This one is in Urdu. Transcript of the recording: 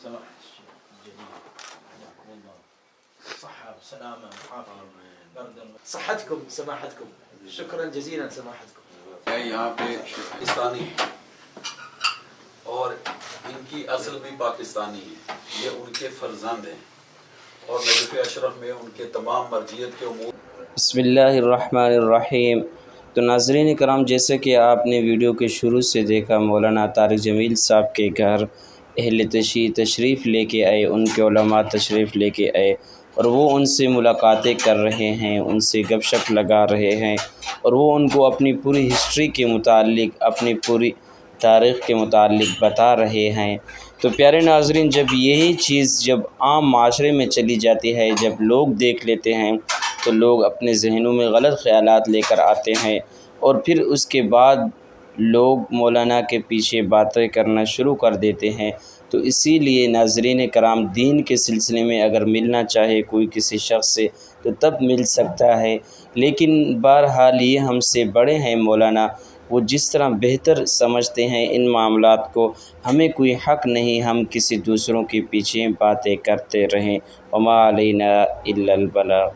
سماحة الشيخ الجليل حياكم الله صحة وسلامة وعافية بردا صحتكم سماحتكم شكرا جزيلا سماحتكم. یہاں پہ پاکستانی اور ان کی اصل بھی پاکستانی ہے، یہ ان کے فرزند ہیں اور نجف اشرف میں ان کے تمام مرجعیت کے امور. بسم اللہ الرحمن الرحیم. تو ناظرین کرام، جیسے کہ آپ نے ویڈیو کے شروع سے دیکھا، مولانا طارق جمیل صاحب کے گھر اہل تشریف لے کے آئے، ان کے علماء تشریف لے کے آئے اور وہ ان سے ملاقاتیں کر رہے ہیں، ان سے گپ شپ لگا رہے ہیں اور وہ ان کو اپنی پوری ہسٹری کے متعلق، اپنی پوری تاریخ کے متعلق بتا رہے ہیں. تو پیارے ناظرین، جب یہی چیز جب عام معاشرے میں چلی جاتی ہے، جب لوگ دیکھ لیتے ہیں تو لوگ اپنے ذہنوں میں غلط خیالات لے کر آتے ہیں اور پھر اس کے بعد لوگ مولانا کے پیچھے باتیں کرنا شروع کر دیتے ہیں. تو اسی لیے ناظرین کرام، دین کے سلسلے میں اگر ملنا چاہے کوئی کسی شخص سے تو تب مل سکتا ہے، لیکن بہرحال یہ ہم سے بڑے ہیں مولانا، وہ جس طرح بہتر سمجھتے ہیں ان معاملات کو، ہمیں کوئی حق نہیں ہم کسی دوسروں کے پیچھے باتیں کرتے رہیں. وما علینا الا البلاغ.